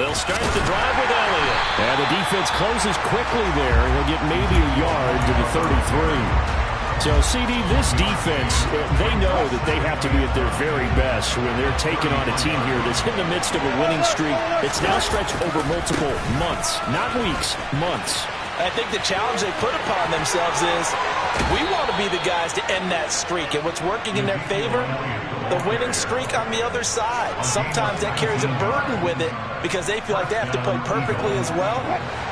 They'll start the drive with Elliott. And the defense closes quickly there. He'll get maybe a yard to the 33. So, CD, this defense, they know that they have to be at their very best when they're taking on a team here that's in the midst of a winning streak that's now stretched over multiple months, not weeks, months. I think the challenge they put upon themselves is we want to be the guys to end that streak. And what's working in their favor? The winning streak on the other side. Sometimes that carries a burden with it because they feel like they have to play perfectly as well.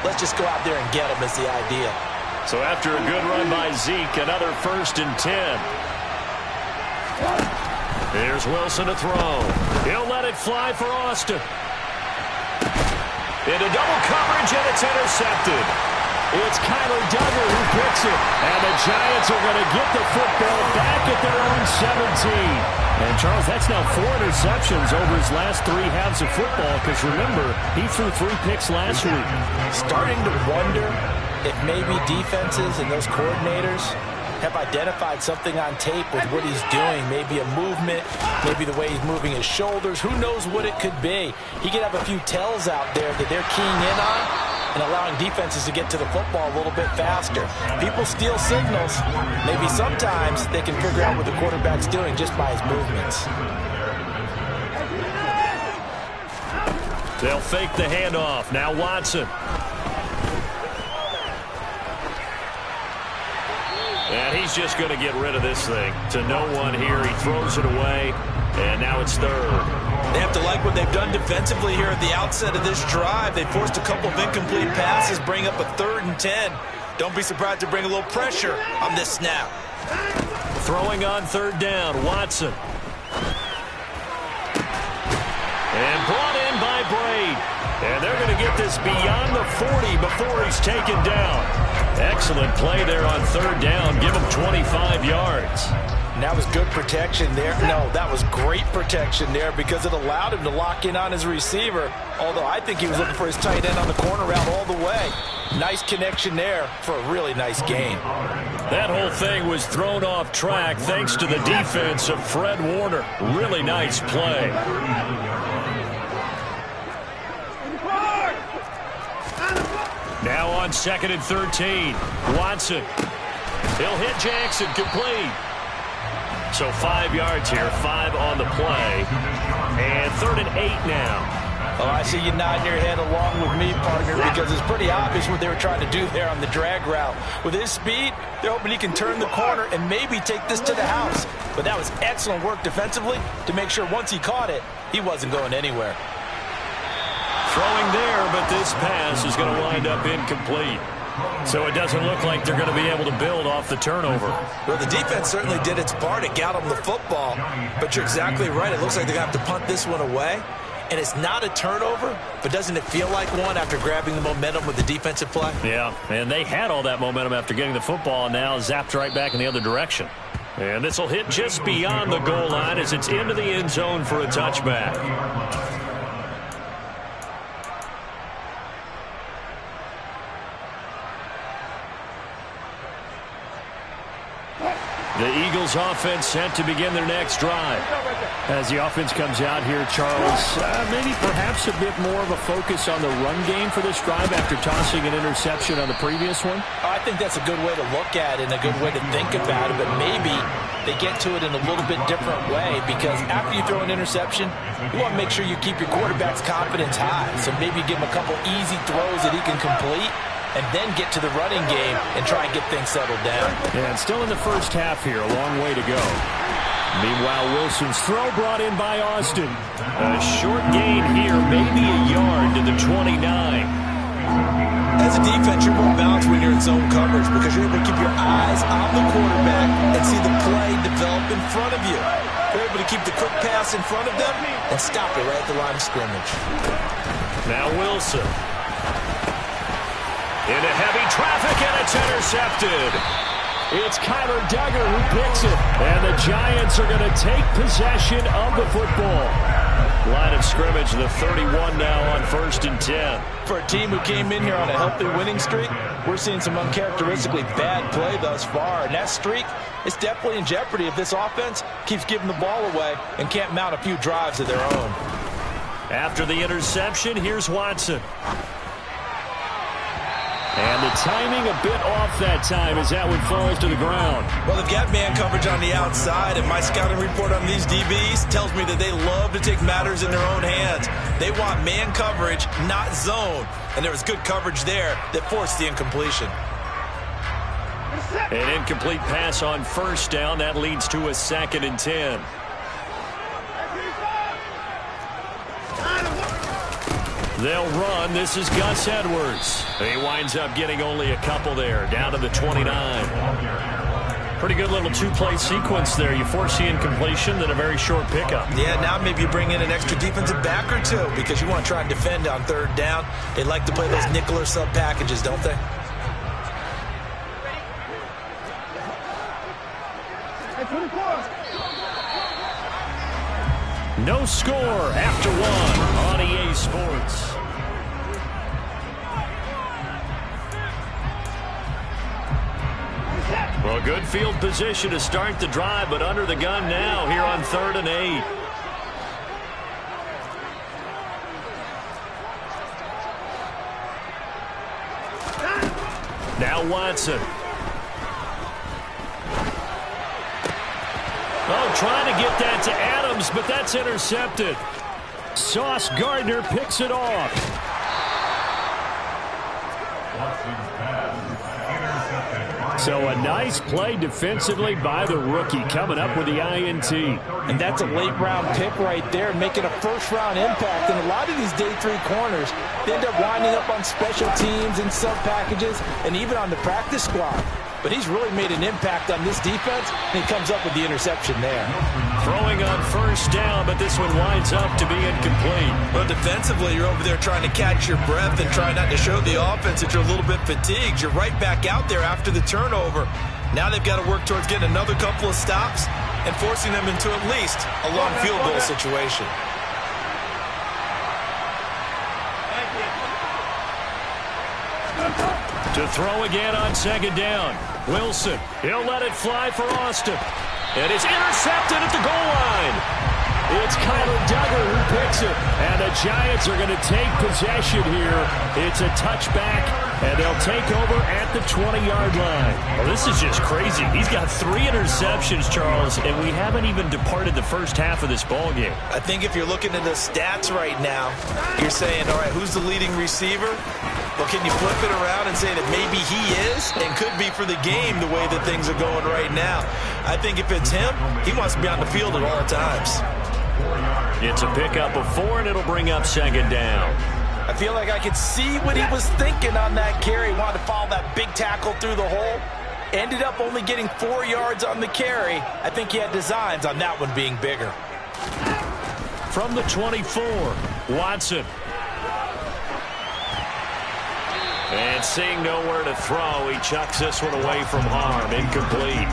Let's just go out there and get them is the idea. So after a good run by Zeke, another 1st and 10. Here's Wilson to throw. He'll let it fly for Austin. Into double coverage, and it's intercepted. It's Kyler Duggar who picks it. And the Giants are going to get the football back at their own 17. And, Charles, that's now 4 interceptions over his last 3 halves of football because, remember, he threw 3 picks last week. Starting to wonder if maybe defenses and those coordinators have identified something on tape with what he's doing. Maybe a movement, maybe the way he's moving his shoulders. Who knows what it could be? He could have a few tells out there that they're keying in on and allowing defenses to get to the football a little bit faster. People steal signals. Maybe sometimes they can figure out what the quarterback's doing just by his movements. They'll fake the handoff. Now Watson. And he's just going to get rid of this thing. To no one here. He throws it away. And now it's 3rd. They have to like what they've done defensively here at the outset of this drive. They forced a couple of incomplete passes, bring up a 3rd and 10. Don't be surprised to bring a little pressure on this snap. Throwing on 3rd down, Watson. And brought in by Braid. And they're going to get this beyond the 40 before he's taken down. Excellent play there on 3rd down. Give him 25 yards. And that was good protection there. No, that was great protection there because it allowed him to lock in on his receiver. Although I think he was looking for his tight end on the corner route all the way. Nice connection there for a really nice gain. That whole thing was thrown off track thanks to the defense of Fred Warner. Really nice play. Now on 2nd and 13. Watson. He'll hit Jackson. Complete. So 5 yards here. 5 on the play. And 3rd and 8 now. Oh, I see you nodding your head along with me, partner, because it's pretty obvious what they were trying to do there on the drag route. With his speed, they're hoping he can turn the corner and maybe take this to the house. But that was excellent work defensively to make sure once he caught it, he wasn't going anywhere. Throwing there, but this pass is going to wind up incomplete. So it doesn't look like they're going to be able to build off the turnover. Well, the defense certainly did its part to get them the football. But you're exactly right. It looks like they're going to have to punt this one away. And it's not a turnover, but doesn't it feel like one after grabbing the momentum with the defensive play? Yeah, and they had all that momentum after getting the football and now zapped right back in the other direction. And this will hit just beyond the goal line as it's into the end zone for a touchback. The Eagles offense set to begin their next drive. As the offense comes out here, Charles, maybe perhaps a bit more of a focus on the run game for this drive after tossing an interception on the previous one? I think that's a good way to look at it and a good way to think about it, but maybe they get to it in a little bit different way because after you throw an interception, you want to make sure you keep your quarterback's confidence high. So maybe give him a couple easy throws that he can complete and then get to the running game and try and get things settled down. And still in the first half here, a long way to go. Meanwhile, Wilson's throw brought in by Austin. A short gain here, maybe a yard to the 29. As a defense, you're more balanced when you're in zone coverage because you're able to keep your eyes on the quarterback and see the play develop in front of you. You're able to keep the quick pass in front of them and stop it right at the line of scrimmage. Now Wilson. Into heavy traffic, and it's intercepted. It's Kyler Duggar who picks it. And the Giants are going to take possession of the football. Line of scrimmage, the 31 now on 1st and 10. For a team who came in here on a healthy winning streak, we're seeing some uncharacteristically bad play thus far. And that streak is definitely in jeopardy if this offense keeps giving the ball away and can't mount a few drives of their own. After the interception, here's Watson. And the timing a bit off that time as that one falls to the ground. Well, they've got man coverage on the outside, and my scouting report on these DBs tells me that they love to take matters in their own hands. They want man coverage, not zone. And there was good coverage there that forced the incompletion. An incomplete pass on first down. That leads to a 2nd and 10. They'll run. This is Gus Edwards. He winds up getting only a couple there, down to the 29. Pretty good little two-play sequence there. You force the incompletion, then a very short pickup. Yeah, now maybe you bring in an extra defensive back or two because you want to try and defend on 3rd down. They like to play those nickel or sub packages, don't they? No score after 1 on EA Sports. Well, good field position to start the drive, but under the gun now here on 3rd and 8. Now Watson. Oh, trying to get that to Adams, but that's intercepted. Sauce Gardner picks it off. So a nice play defensively by the rookie, coming up with the INT. And that's a late-round pick right there, making a first-round impact. And a lot of these day 3 corners, they end up winding up on special teams and sub-packages and even on the practice squad. But he's really made an impact on this defense, and he comes up with the interception there. Throwing on first down, but this one winds up to be incomplete. But defensively, you're over there trying to catch your breath and try not to show the offense that you're a little bit fatigued. You're right back out there after the turnover. Now they've got to work towards getting another couple of stops and forcing them into at least a long field goal situation. To throw again on 2nd down. Wilson, he'll let it fly for Austin. And it's intercepted at the goal line. It's Kyler Duggar who picks it. And the Giants are going to take possession here. It's a touchback, and they'll take over at the 20-yard line. Well, this is just crazy. He's got 3 interceptions, Charles, and we haven't even departed the first half of this ballgame. I think if you're looking at the stats right now, you're saying, all right, who's the leading receiver? Well, can you flip it around and say that maybe he is and could be for the game the way that things are going right now? I think if it's him, he wants to be on the field at all times. It's a pickup of 4, and it'll bring up 2nd down. I feel like I could see what he was thinking on that carry. He wanted to follow that big tackle through the hole. Ended up only getting 4 yards on the carry. I think he had designs on that one being bigger. From the 24, Watson. And seeing nowhere to throw, he chucks this one away from harm. Incomplete.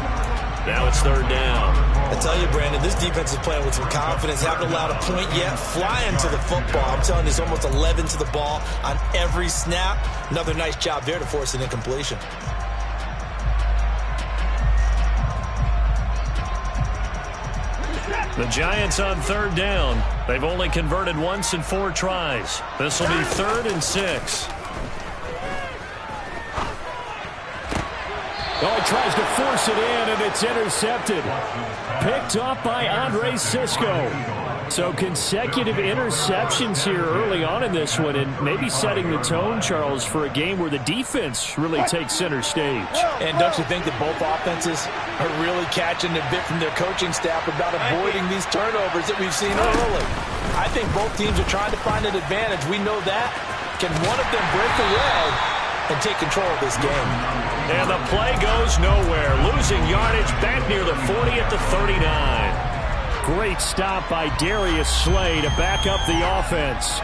Now it's 3rd down. I tell you, Brandon, this defense is playing with some confidence. Haven't allowed a point yet. Flying to the football. I'm telling you, it's almost 11 to the ball on every snap. Another nice job there to force an incompletion. The Giants on 3rd down. They've only converted once in 4 tries. This will be 3rd and 6. Oh, he tries to force it in, and it's intercepted. Picked off by Andre Sisco. So consecutive interceptions here early on in this one, and maybe setting the tone, Charles, for a game where the defense really takes center stage. And don't you think that both offenses are really catching a bit from their coaching staff about avoiding these turnovers that we've seen early? I think both teams are trying to find an advantage. We know that. Can one of them break away and take control of this game? And the play goes nowhere. Losing yardage back near the 40 at the 39. Great stop by Darius Slay to back up the offense.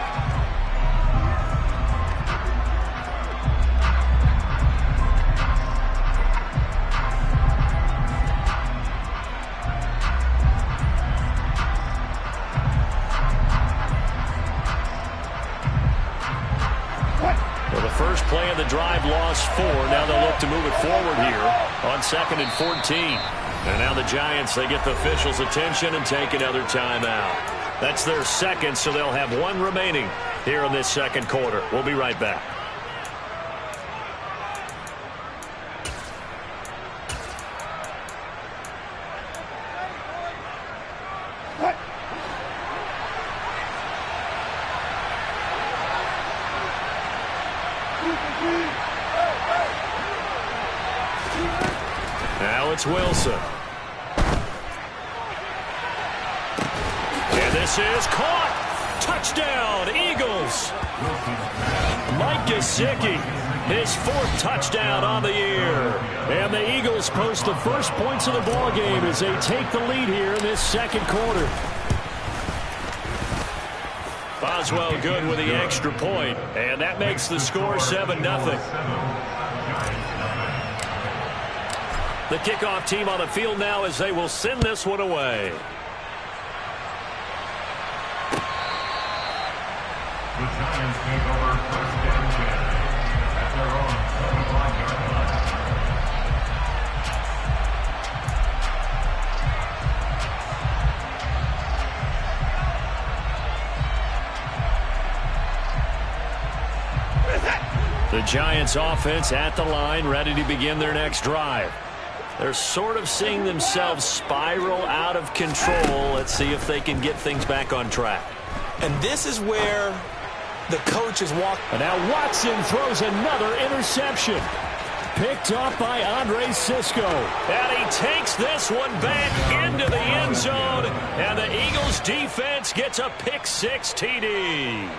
Well, the first play of the drive lost 4. Now they'll look to move it forward here on 2nd and 14. And now the Giants, they get the officials' attention and take another timeout. That's their second, so they'll have one remaining here in this second quarter. We'll be right back. Now it's Wilson. And this is caught. Touchdown, Eagles. Mike Gesicki, his fourth touchdown on the year. And the Eagles post the first points of the ball game as they take the lead here in this second quarter. Boswell good with the extra point, and that makes the score 7-0. The kickoff team on the field now as they will send this one away. The Giants take over first down at their own 25-yard line. The Giants offense at the line, ready to begin their next drive. They're sort of seeing themselves spiral out of control. Let's see if they can get things back on track. And this is where the coach is walking. And now Watson throws another interception. Picked up by Andre Sisco. And he takes this one back into the end zone. And the Eagles defense gets a pick-6 TD.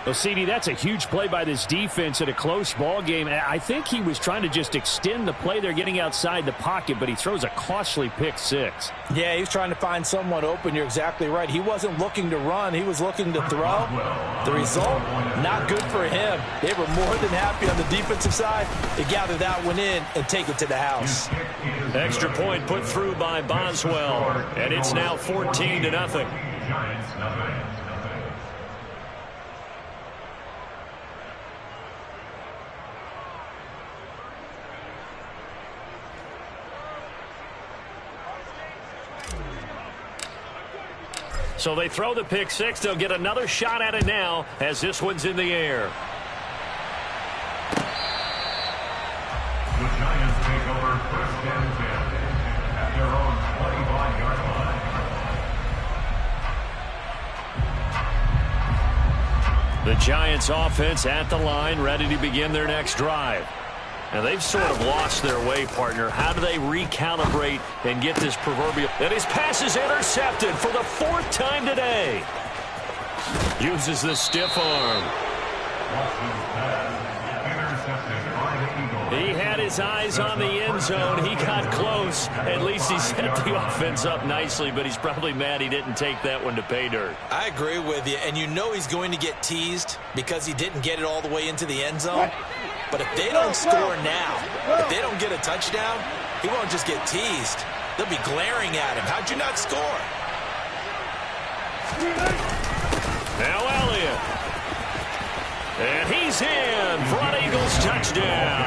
Well, CD, that's a huge play by this defense in a close ball game. I think he was trying to just extend the play. They're getting outside the pocket, but he throws a costly pick-6. Yeah, he's trying to find someone open. You're exactly right. He wasn't looking to run. He was looking to throw. The result, not good for him. They were more than happy on the defensive side to gather that one in and take it to the house. Extra point put through by Boswell, and it's now 14-0. Giants nothing. So they throw the pick-6. They'll get another shot at it now as this one's in the air. The Giants take over first down at their own 25-yard line. The Giants offense at the line, ready to begin their next drive. And they've sort of lost their way, partner. How do they recalibrate and get this proverbial? And his pass is intercepted for the fourth time today. Uses the stiff arm. He had his eyes on the end zone. He got close. At least he set the offense up nicely, but he's probably mad he didn't take that one to pay dirt. I agree with you, and you know he's going to get teased because he didn't get it all the way into the end zone. But if they don't score now, if they don't get a touchdown, he won't just get teased. They'll be glaring at him. How'd you not score? Now Elliott. And he's in for an Eagles touchdown.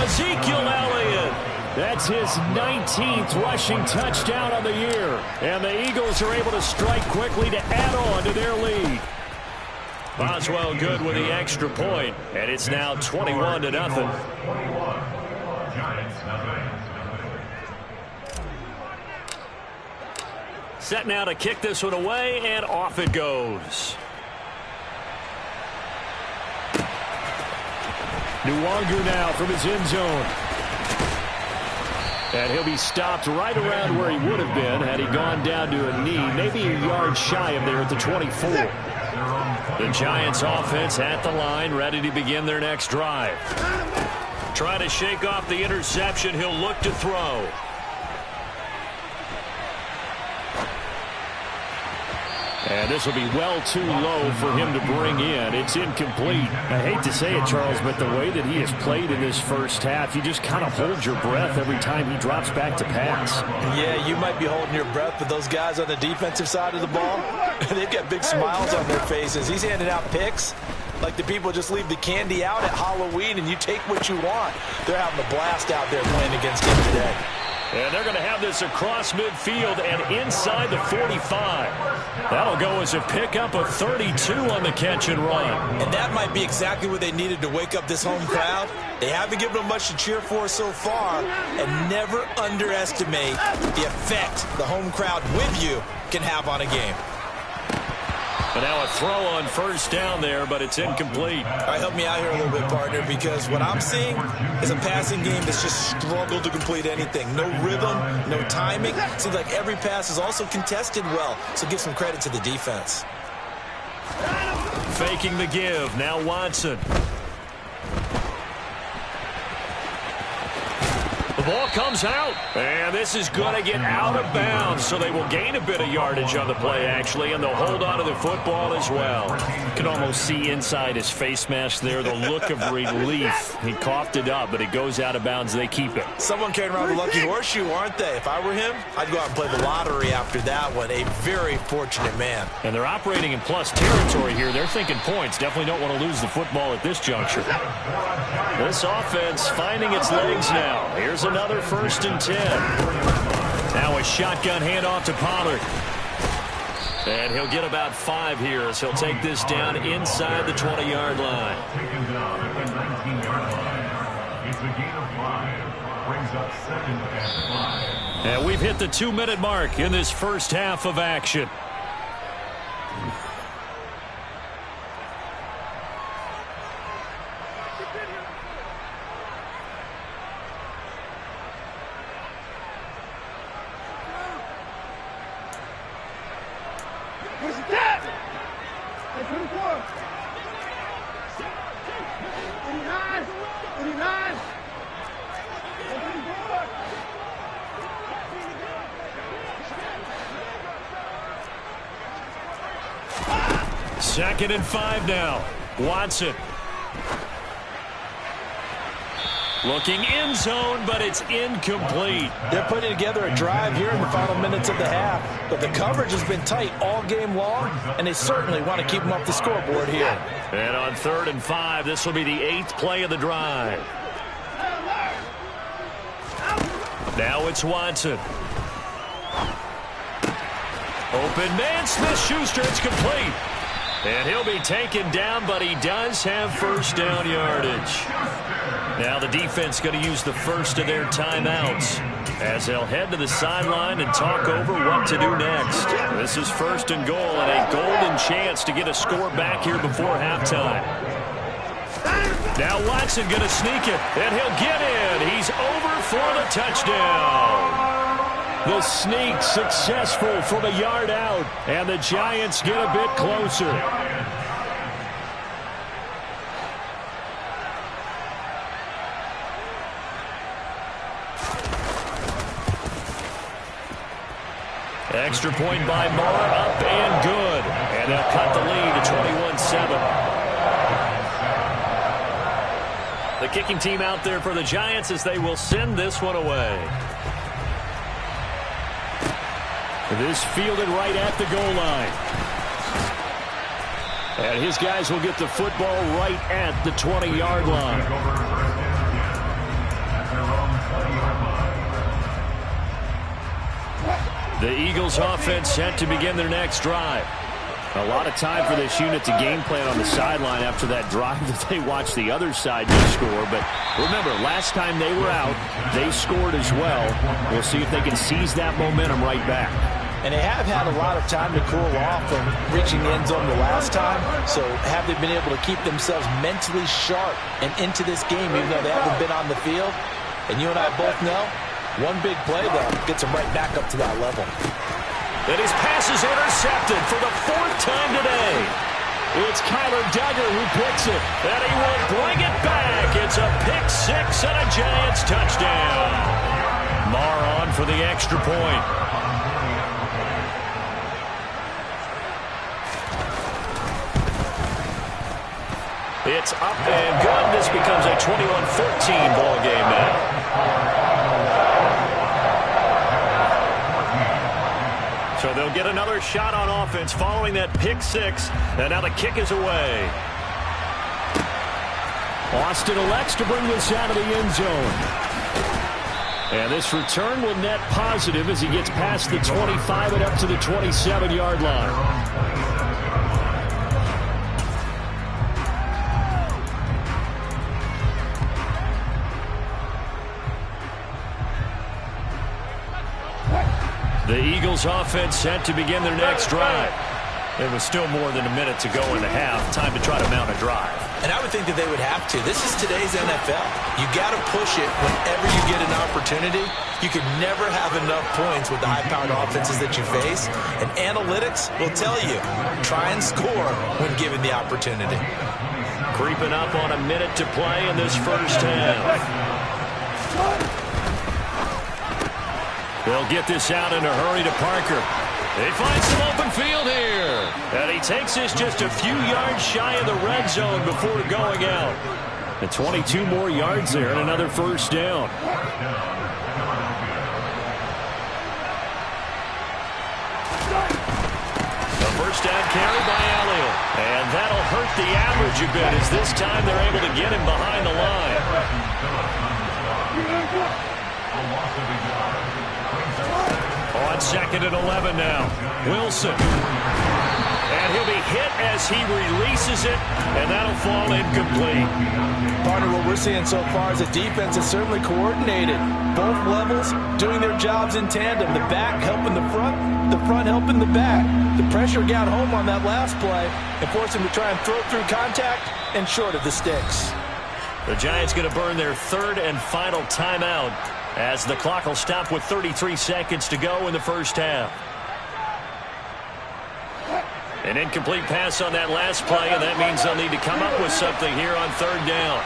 Ezekiel Elliott. That's his 19th rushing touchdown of the year. And the Eagles are able to strike quickly to add on to their lead. Boswell good with the extra point, and it's now 21-0. Set now to kick this one away, and off it goes. Nwangu now from his end zone. And he'll be stopped right around where he would have been had he gone down to a knee, maybe a yard shy of there at the 24. The Giants offense at the line, ready to begin their next drive. Trying to shake off the interception. He'll look to throw. And this will be well too low for him to bring in. It's incomplete. I hate to say it, Charles, but the way that he has played in this first half, you just kind of hold your breath every time he drops back to pass. Yeah, you might be holding your breath, but those guys on the defensive side of the ball, they've got big smiles on their faces. He's handing out picks like the people just leave the candy out at Halloween and you take what you want. They're having a blast out there playing against him today. And they're going to have this across midfield and inside the 45. That'll go as a pickup of 32 on the catch and run. And that might be exactly what they needed to wake up this home crowd. They haven't given them much to cheer for so far, and never underestimate the effect the home crowd with you can have on a game. But now a throw on first down there, but it's incomplete. All right, help me out here a little bit, partner, because what I'm seeing is a passing game that's just struggled to complete anything. No rhythm, no timing. Seems like every pass is also contested well, so give some credit to the defense. Faking the give. Now Watson. The ball comes out, and this is going to get out of bounds, so they will gain a bit of yardage on the play, actually, and they'll hold on to the football as well. You can almost see inside his face mask there the look of relief. He coughed it up, but it goes out of bounds. They keep it. Someone carrying around a lucky horseshoe, aren't they? If I were him, I'd go out and play the lottery after that one. A very fortunate man. And they're operating in plus territory here. They're thinking points. Definitely don't want to lose the football at this juncture. This offense finding its legs now. Here's another 1st and 10. Now a shotgun handoff to Pollard. And he'll get about 5 here as he'll take this down inside the 20-yard line. Taken down at the 19-yard line. It's a gain of 5. Brings up 2nd and 5. And we've hit the 2-minute mark in this first half of action. Second and 5 now. Watson. Looking end zone, but it's incomplete. They're putting together a drive here in the final minutes of the half, but the coverage has been tight all game long, and they certainly want to keep them up the scoreboard here. And on 3rd and 5, this will be the 8th play of the drive. Now it's Watson. Open man, Smith-Schuster, it's complete. And he'll be taken down, but he does have first down yardage. Now the defense going to use the first of their timeouts as they'll head to the sideline and talk over what to do next. This is 1st and goal and a golden chance to get a score back here before halftime. Now Watson going to sneak it, and he'll get in. He's over for the touchdown. The sneak successful from a yard out, and the Giants get a bit closer. Extra point by Moore, up and good. And they'll cut the lead to 21-7. The kicking team out there for the Giants as they will send this one away. This fielded right at the goal line. And his guys will get the football right at the 20-yard line. The Eagles offense set to begin their next drive. A lot of time for this unit to game plan on the sideline after that drive that they watched the other side score. But remember, last time they were out, they scored as well. We'll see if they can seize that momentum right back. And they have had a lot of time to cool off from reaching the end zone the last time. So have they been able to keep themselves mentally sharp and into this game even though they haven't been on the field? And you and I both know, one big play, though, gets them right back up to that level. And his pass is intercepted for the 4th time today. It's Kyler Duggar who picks it, and he will bring it back. It's a pick 6 and a Giants touchdown. Marr on for the extra point. It's up and good. This becomes a 21-14 ball game now. So they'll get another shot on offense following that pick 6. And now the kick is away. Austin elects to bring this out of the end zone. And this return will net positive as he gets past the 25 and up to the 27-yard line. The Eagles offense set to begin their next drive. It was still more than a minute to go in the half. Time to try to mount a drive. And I would think that they would have to. This is today's NFL. You got to push it whenever you get an opportunity. You can never have enough points with the high-powered offenses that you face. And analytics will tell you, try and score when given the opportunity. Creeping up on a minute to play in this first half. They'll get this out in a hurry to Parker. They find some open field here. And he takes this just a few yards shy of the red zone before going out. And 22 more yards there and another first down. A first down carry by Elliott. And that'll hurt the average a bit as this time they're able to get him behind the line. On second and 11 now. Wilson. And he'll be hit as he releases it, and that'll fall incomplete. Partner, what we're seeing so far is the defense is certainly coordinated. Both levels doing their jobs in tandem. The back helping the front helping the back. The pressure got home on that last play and forced him to try and throw through contact and short of the sticks. The Giants going to burn their third and final timeout as the clock will stop with 33 seconds to go in the first half. An incomplete pass on that last play, and that means they'll need to come up with something here on third down.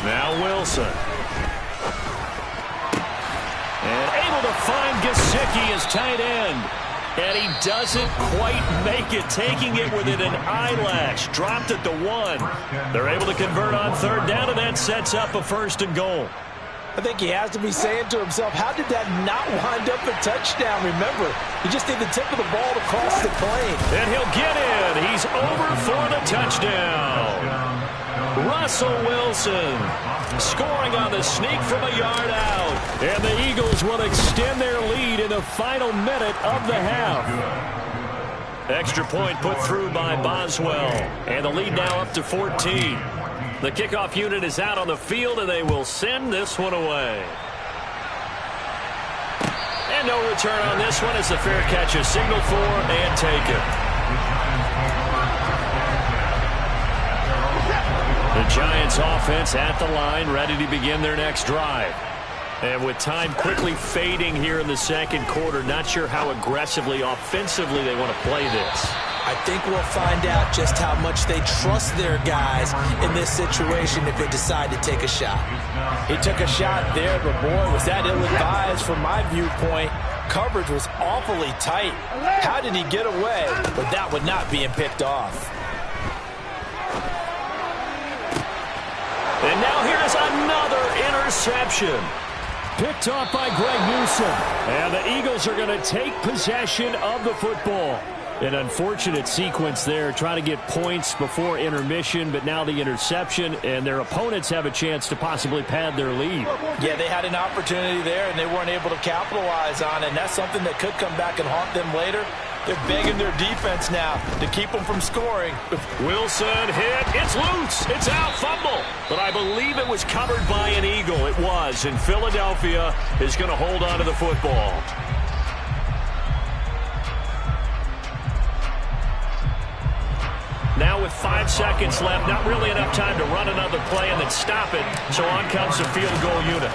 Now Wilson. And able to find Gesicki as tight end. And he doesn't quite make it, taking it within an eyelash. Dropped at the 1. They're able to convert on third down, and that sets up a first and goal. I think he has to be saying to himself, how did that not wind up a touchdown? Remember, he just need the tip of the ball to cross the plane. And he'll get in. He's over for the touchdown. Russell Wilson scoring on the sneak from a yard out. And the Eagles will extend their lead in the final minute of the half. Extra point put through by Boswell. And the lead now up to 14. The kickoff unit is out on the field, and they will send this one away. And no return on this one as the fair catch is signaled for and taken. The Giants offense at the line, ready to begin their next drive. And with time quickly fading here in the second quarter, not sure how aggressively, offensively they want to play this. I think we'll find out just how much they trust their guys in this situation if they decide to take a shot. He took a shot there, but boy, was that ill-advised from my viewpoint. Coverage was awfully tight. How did he get away without not being picked off? And now here's another interception. Picked off by Greg Newsome. And the Eagles are going to take possession of the football. An unfortunate sequence there, trying to get points before intermission, but now the interception, and their opponents have a chance to possibly pad their lead. Yeah, they had an opportunity there, and they weren't able to capitalize on it, and that's something that could come back and haunt them later. They're begging their defense now to keep them from scoring. Wilson hit. It's loose. It's out. Fumble. But I believe it was covered by an Eagle. It was, and Philadelphia is going to hold on to the football. Now with 5 seconds left, not really enough time to run another play and then stop it. So on comes the field goal unit.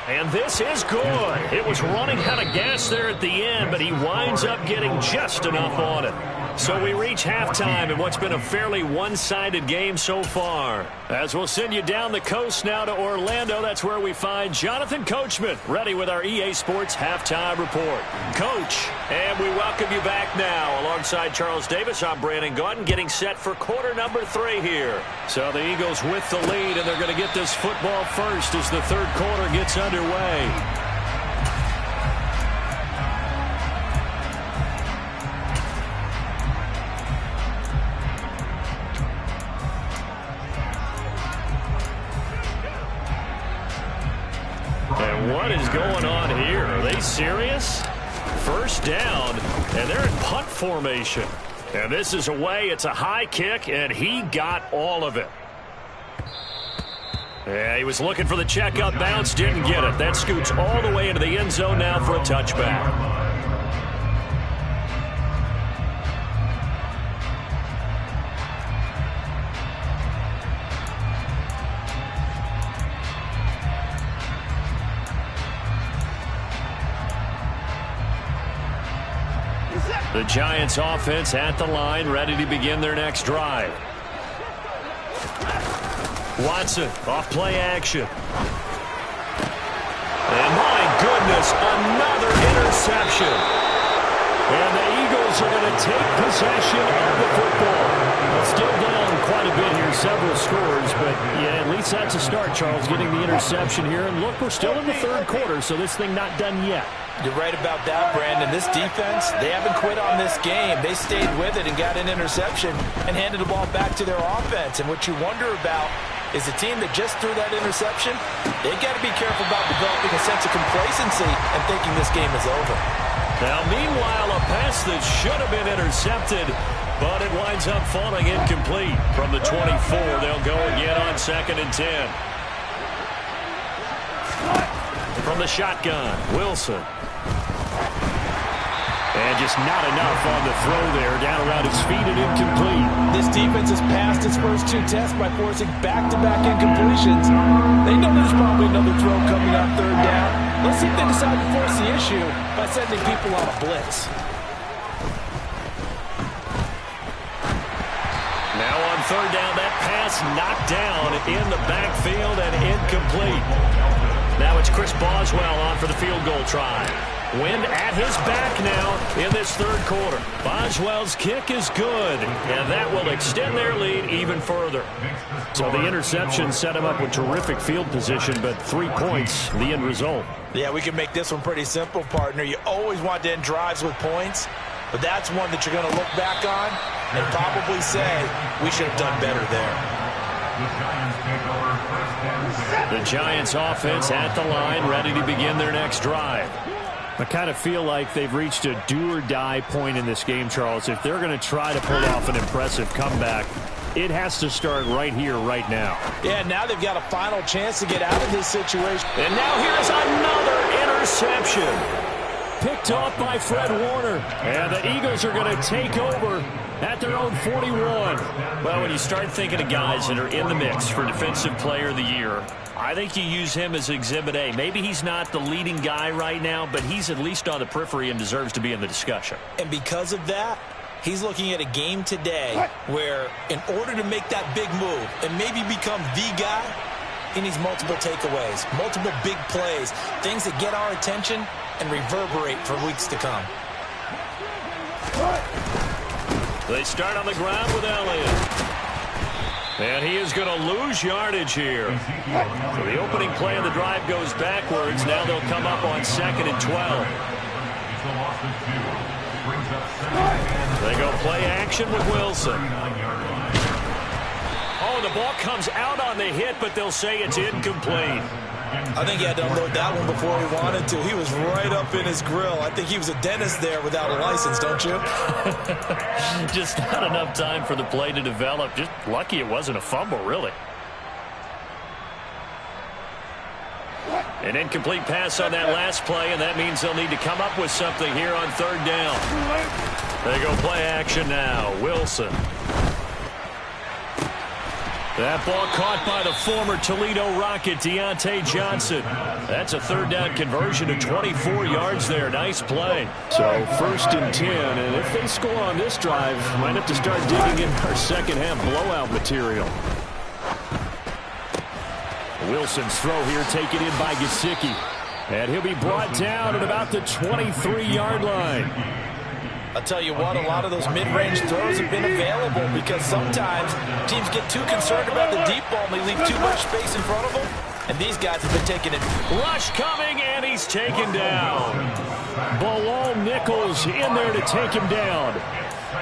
And this is good. It was running out of gas there at the end, but he winds up getting just enough on it. So we reach halftime in what's been a fairly one-sided game so far. As we'll send you down the coast now to Orlando, that's where we find Jonathan Coachman, ready with our EA Sports Halftime Report. Coach, and we welcome you back now. Alongside Charles Davis, I'm Brandon Gaudin, getting set for quarter number 3 here. So the Eagles with the lead, and they're going to get this football first as the third quarter gets underway. What is going on here? Are they serious? First down, and they're in punt formation. And this is away. It's a high kick, and he got all of it. Yeah, he was looking for the checkup bounce, didn't get it. That scoots all the way into the end zone now for a touchback. The Giants offense at the line, ready to begin their next drive. Watson, off play action. And my goodness, another interception. And the Eagles are going to take possession of the football. Still down quite a bit here, several scores, but yeah, at least that's a start, Charles, getting the interception here. And look, we're still in the third quarter, so this thing not done yet. You're right about that, Brandon. This defense, they haven't quit on this game. They stayed with it and got an interception and handed the ball back to their offense. And what you wonder about is the team that just threw that interception, they've got to be careful about developing a sense of complacency and thinking this game is over. Now, meanwhile, a pass that should have been intercepted, but it winds up falling incomplete. From the 24, they'll go again on 2nd and 10. From the shotgun, Wilson. And just not enough on the throw there. Down around his feet and incomplete. This defense has passed its first 2 tests by forcing back-to-back incompletions. They know there's probably another throw coming on 3rd down. Let's see if they decide to force the issue by sending people on a blitz. Now on 3rd down, that pass knocked down in the backfield and incomplete. Now it's Chris Boswell on for the field goal try. Wind at his back now in this 3rd quarter. Boswell's kick is good, and that will extend their lead even further. So the interception set him up with terrific field position, but 3 points, the end result. Yeah, we can make this one pretty simple, partner. You always want to end drives with points, but that's one that you're going to look back on and probably say, we should have done better there. The Giants offense at the line, ready to begin their next drive. I kind of feel like they've reached a do-or-die point in this game, Charles. If they're going to try to pull off an impressive comeback, it has to start right here, right now. Yeah, now they've got a final chance to get out of this situation. And now here's another interception. Picked off by Fred Warner. And the Eagles are going to take over at their own 41. Well, when you start thinking of guys that are in the mix for Defensive Player of the Year, I think you use him as Exhibit A. Maybe he's not the leading guy right now, but he's at least on the periphery and deserves to be in the discussion. And because of that, he's looking at a game today where in order to make that big move and maybe become the guy, he needs multiple takeaways, multiple big plays, things that get our attention and reverberate for weeks to come. They start on the ground with Elliott. And he is going to lose yardage here. So the opening play of the drive goes backwards. Now they'll come up on 2nd and 12. They go play action with Wilson. Oh, the ball comes out on the hit, but they'll say it's incomplete. I think he had to unload that one before he wanted to. He was right up in his grill. I think he was a dentist there without a license, don't you? Just not enough time for the play to develop. Just lucky it wasn't a fumble, really. An incomplete pass on that last play, and that means they'll need to come up with something here on 3rd down. They go play action now. Wilson. That ball caught by the former Toledo Rocket, Deontay Johnson. That's a 3rd down conversion of 24 yards there. Nice play. So 1st and 10, and if they score on this drive, might have to start digging in our second half blowout material. Wilson's throw here taken in by Gesicki. And he'll be brought down at about the 23-yard line. I'll tell you what, a lot of those mid-range throws have been available because sometimes teams get too concerned about the deep ball and they leave too much space in front of them. And these guys have been taking it. Rush coming, and he's taken down. Bilal Nichols in there to take him down.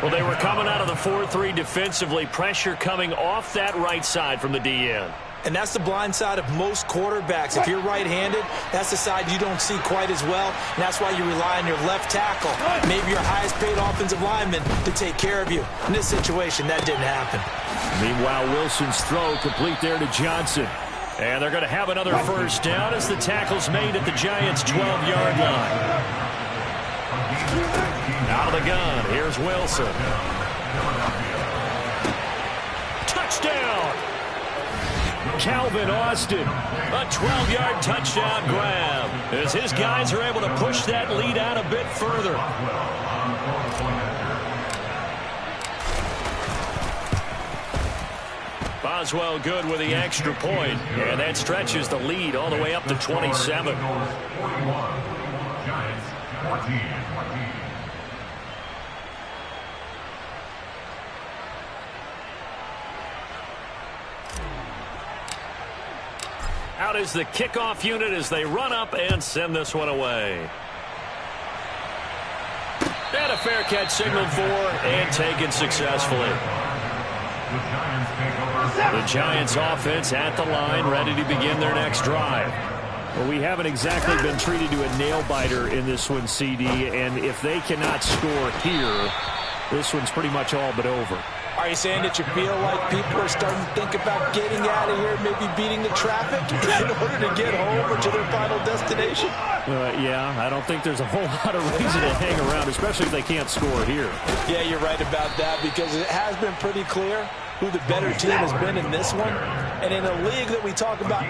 Well, they were coming out of the 4-3 defensively. Pressure coming off that right side from the DN. And that's the blind side of most quarterbacks. If you're right-handed, that's the side you don't see quite as well. And that's why you rely on your left tackle, maybe your highest-paid offensive lineman, to take care of you. In this situation, that didn't happen. Meanwhile, Wilson's throw complete there to Johnson. And they're going to have another first down as the tackle's made at the Giants' 12-yard line. Out of the gun, here's Wilson. Touchdown! Calvin Austin, a 12-yard touchdown grab as his guys are able to push that lead out a bit further. Boswell good with the extra point, and that stretches the lead all the way up to 27. Giants 14. Out is the kickoff unit as they run up and send this one away. And a fair catch signaled for and taken successfully. The Giants offense at the line, ready to begin their next drive. Well, we haven't exactly been treated to a nail-biter in this one, CD, and if they cannot score here, this one's pretty much all but over. Are you saying that you feel like people are starting to think about getting out of here, maybe beating the traffic in order to get home or to their final destination? Yeah, I don't think there's a whole lot of reason to hang around, especially if they can't score here. Yeah, you're right about that, because it has been pretty clear who the better team has been in this one. And in a league that we talk about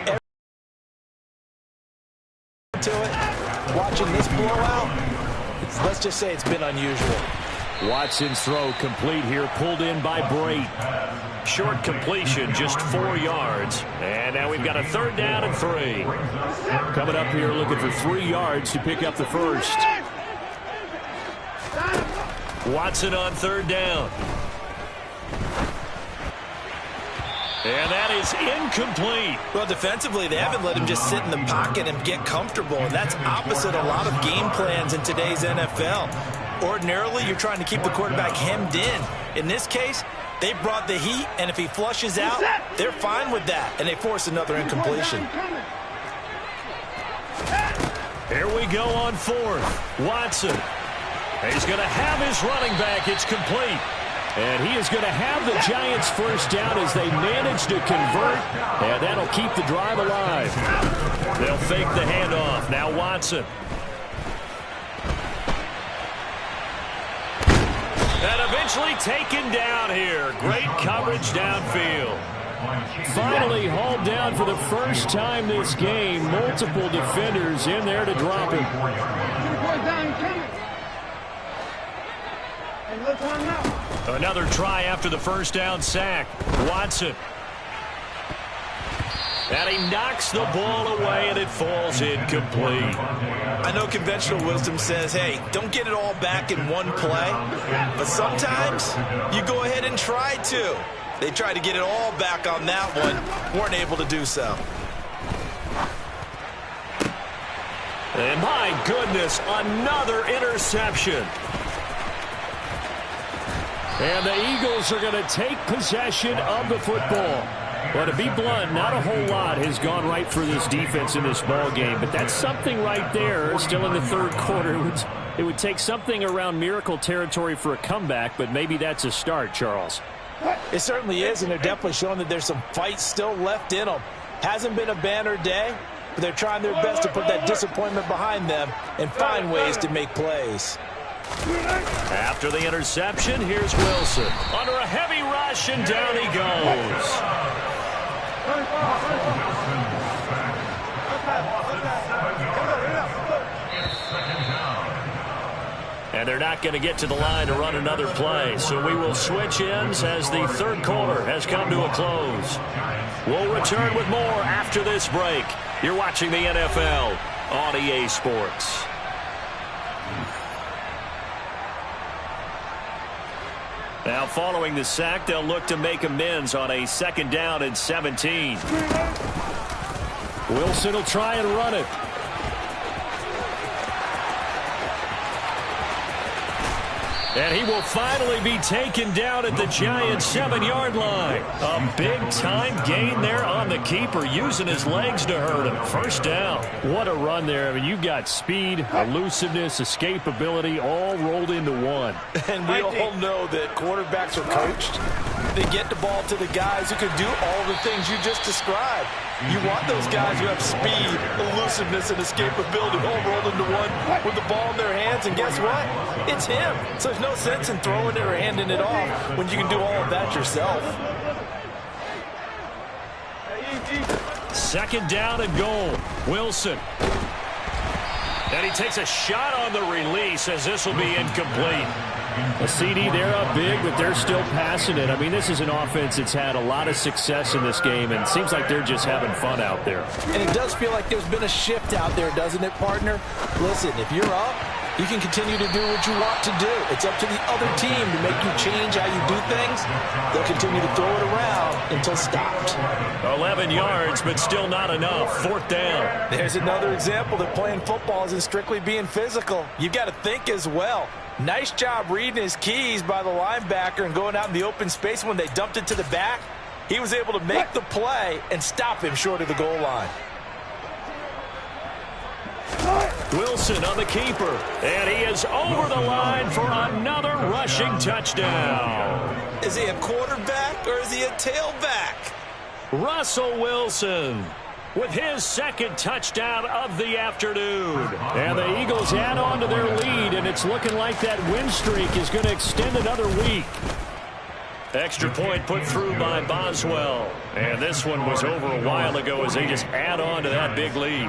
watching this blowout, let's just say it's been unusual. Watson's throw complete here, pulled in by Brate. Short completion, just 4 yards. And now we've got a third down and 3. Coming up here looking for 3 yards to pick up the first. Watson on third down. And that is incomplete. Well, defensively, they haven't let him just sit in the pocket and get comfortable. And that's opposite a lot of game plans in today's NFL. Ordinarily, you're trying to keep the quarterback hemmed in. In this case, they brought the heat, and if he flushes out, they're fine with that, and they force another incompletion. Here we go on fourth. Watson. He's going to have his running back. It's complete. And he is going to have the Giants first down as they manage to convert, and that'll keep the drive alive. They'll fake the handoff. Now Watson. And eventually taken down here. Great coverage downfield. Finally hauled down for the first time this game. Multiple defenders in there to drop him. Another try after the first down sack. Watson. And he knocks the ball away, and it falls incomplete. I know conventional wisdom says, hey, don't get it all back in one play. But sometimes you go ahead and try to. They tried to get it all back on that one. Weren't able to do so. And my goodness, another interception. And the Eagles are going to take possession of the football. Well, to be blunt, not a whole lot has gone right for this defense in this ball game, but that's something right there. Still in the third quarter, it would take something around miracle territory for a comeback, but maybe that's a start, Charles. It certainly is, and they're definitely showing that there's some fight still left in them. Hasn't been a banner day, but they're trying their best to put that disappointment behind them and find ways to make plays. After the interception, here's Wilson. Under a heavy rush, and down he goes. And they're not going to get to the line to run another play, so we will switch ends as the third quarter has come to a close. We'll return with more after this break. You're watching the NFL on EA Sports. Now, following the sack, they'll look to make amends on a second down and 17. Wilson will try and run it. And he will finally be taken down at the Giants' 7-yard line. A big-time gain there on the keeper, using his legs to hurt him. First down. What a run there. I mean, you've got speed, elusiveness, escapability, all rolled into one. And we all know that quarterbacks are coached. They get the ball to the guys who can do all the things you just described. You want those guys who have speed, elusiveness, and escapability all rolled into one with the ball in their hands. And guess what? It's him. So there's no sense in throwing it or handing it off when you can do all of that yourself. Second down and goal. Wilson. And he takes a shot on the release as this will be incomplete. A CD, they're up big, but they're still passing it. I mean, this is an offense that's had a lot of success in this game, and it seems like they're just having fun out there. And it does feel like there's been a shift out there, doesn't it, partner? Listen, if you're up, you can continue to do what you want to do. It's up to the other team to make you change how you do things. They'll continue to throw it around until stopped. 11 yards, but still not enough. Fourth down. There's another example that playing football isn't strictly being physical. You've got to think as well. Nice job reading his keys by the linebacker and going out in the open space. When they dumped it to the back, he was able to make the play and stop him short of the goal line. Wilson on the keeper, and he is over the line for another rushing touchdown. Is he a quarterback or is he a tailback? Russell Wilson with his second touchdown of the afternoon. And the Eagles add on to their lead, and it's looking like that win streak is going to extend another week. Extra point put through by Boswell. And this one was over a while ago as they just add on to that big lead.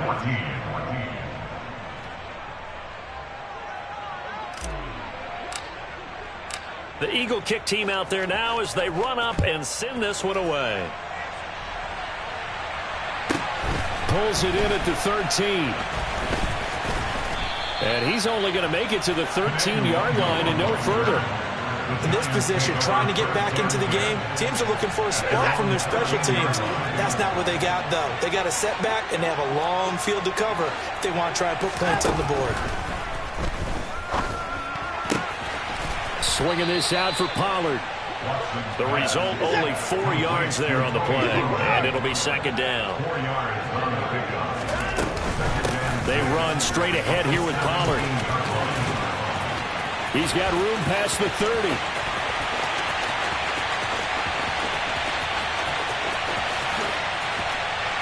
The Eagle kick team out there now as they run up and send this one away. Pulls it in at the 13. And he's only going to make it to the 13-yard line and no further. In this position, trying to get back into the game, teams are looking for a spark from their special teams. That's not what they got, though. They got a setback, and they have a long field to cover if they want to try and put points on the board. Swinging this out for Pollard. The result, only 4 yards there on the play, and it'll be second down. They run straight ahead here with Pollard. He's got room past the 30.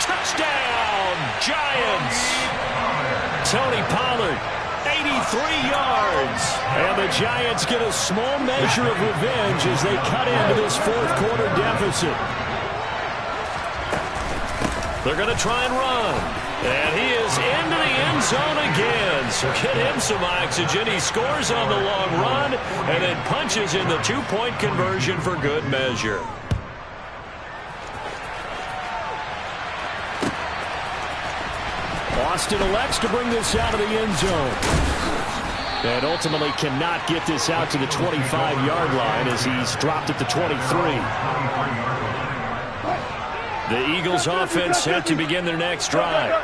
Touchdown, Giants! Tony Pollard, 83 yards. And the Giants get a small measure of revenge as they cut into this fourth-quarter deficit. They're going to try and run. And he is into the end zone again. So get him some oxygen. He scores on the long run and then punches in the two-point conversion for good measure. Austin elects to bring this out of the end zone. And ultimately cannot get this out to the 25-yard line as he's dropped at the 23. The Eagles offense set to begin their next drive.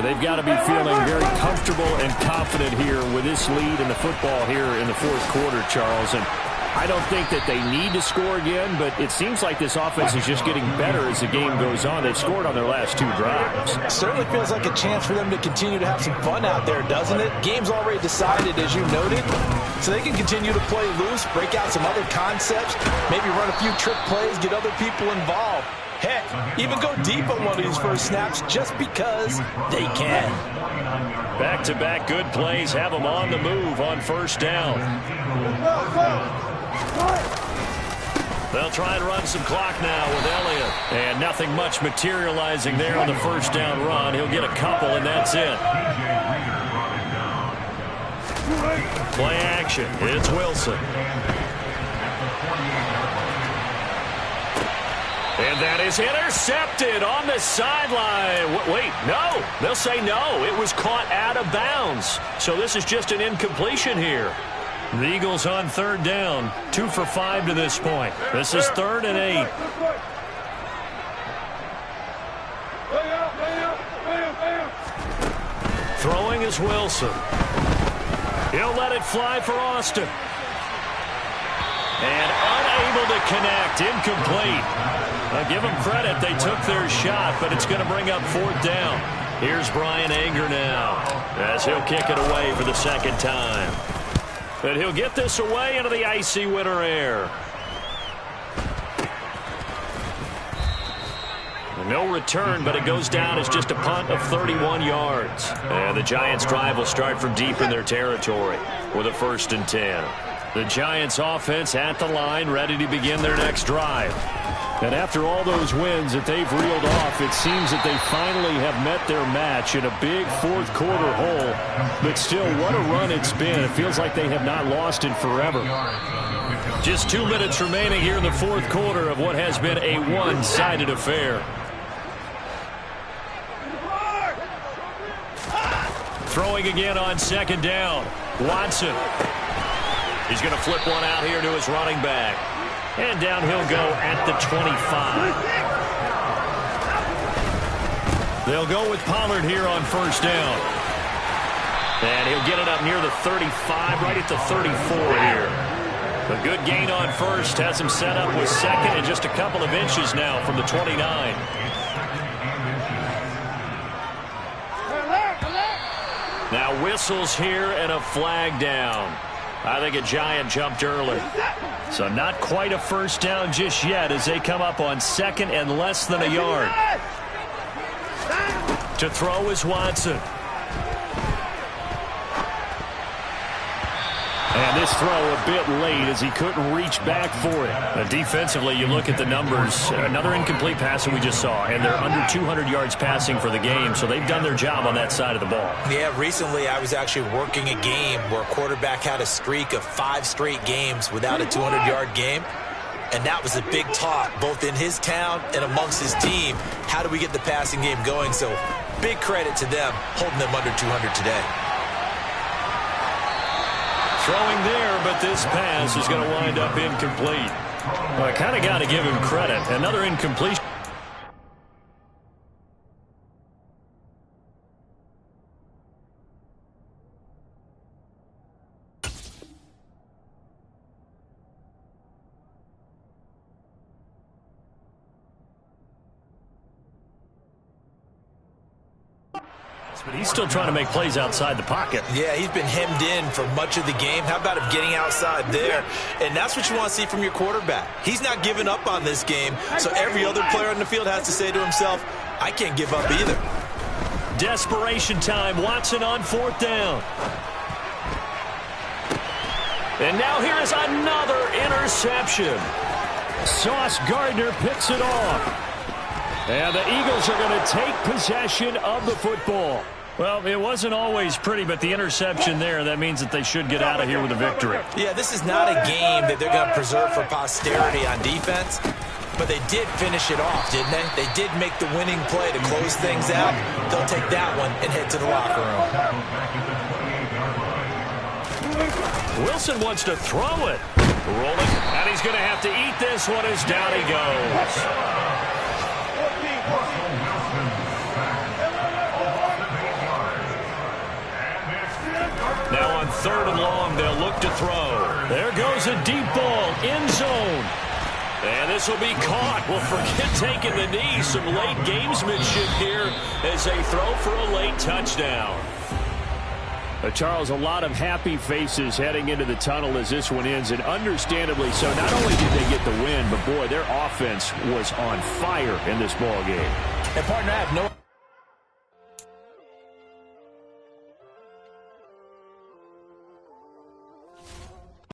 They've got to be feeling very comfortable and confident here with this lead in the football here in the fourth quarter, Charles. And I don't think that they need to score again, but it seems like this offense is just getting better as the game goes on. They've scored on their last 2 drives. It certainly feels like a chance for them to continue to have some fun out there, doesn't it? Game's already decided, as you noted, so they can continue to play loose, break out some other concepts, maybe run a few trick plays, get other people involved. Heck, even go deep on one of these first snaps just because they can. Back-to-back good plays have them on the move on first down. They'll try and run some clock now with Elliott. And nothing much materializing there on the first down run. He'll get a couple, and that's it. Play action. It's Wilson. And that is intercepted on the sideline. Wait, no. They'll say no. It was caught out of bounds. So this is just an incompletion here. The Eagles on third down. 2 for 5 to this point. This is 3rd and 8. Throwing is Wilson. He'll let it fly for Austin. And unable to connect. Incomplete. I'll give them credit. They took their shot, but it's going to bring up 4th down. Here's Brian Anger now as he'll kick it away for the second time. And he'll get this away into the icy winter air. No return, but it goes down as just a punt of 31 yards. And the Giants' drive will start from deep in their territory with a 1st and 10. The Giants' offense at the line, ready to begin their next drive. And after all those wins that they've reeled off, it seems that they finally have met their match in a big 4th quarter hole. But still, what a run it's been. It feels like they have not lost in forever. Just 2 minutes remaining here in the 4th quarter of what has been a one-sided affair. Throwing again on 2nd down. Watson. He's going to flip one out here to his running back. And down he'll go at the 25. They'll go with Pollard here on 1st down. And he'll get it up near the 35, right at the 34 here. A good gain on 1st. Has him set up with 2nd and just a couple of inches now from the 29. Now whistles here and a flag down. I think a Giant jumped early. So not quite a 1st down just yet as they come up on 2nd and less than a yard. To throw is Watson. And this throw a bit late as he couldn't reach back for it. Defensively, you look at the numbers. Another incomplete pass that we just saw, and they're under 200 yards passing for the game, so they've done their job on that side of the ball. Yeah, recently I was actually working a game where a quarterback had a streak of 5 straight games without a 200-yard game, and that was a big talk both in his town and amongst his team. How do we get the passing game going? So big credit to them holding them under 200 today. Throwing there, but this pass is going to wind up incomplete. Well, I kind of got to give him credit. Another incompletion. But he's still trying to make plays outside the pocket. Yeah, he's been hemmed in for much of the game. How about him getting outside there? And that's what you want to see from your quarterback. He's not giving up on this game, so every other player on the field has to say to himself, I can't give up either. Desperation time. Watson on 4th down. And now here is another interception. Sauce Gardner picks it off. And the Eagles are going to take possession of the football. Well, it wasn't always pretty, but the interception there, that means that they should get out of here with a victory. Yeah, this is not a game that they're going to preserve for posterity on defense, but they did finish it off, didn't they? They did make the winning play to close things out. They'll take that one and head to the locker room. Wilson wants to throw it. Rolling, and he's going to have to eat this one as down he goes. Now on 3rd and long, they'll look to throw. There goes a deep ball, end zone. And this will be caught. Well, forget taking the knee. Some late gamesmanship here as they throw for a late touchdown. Charles, a lot of happy faces heading into the tunnel as this one ends, and understandably so. Not only did they get the win, but boy, their offense was on fire in this ball game. And partner, I have no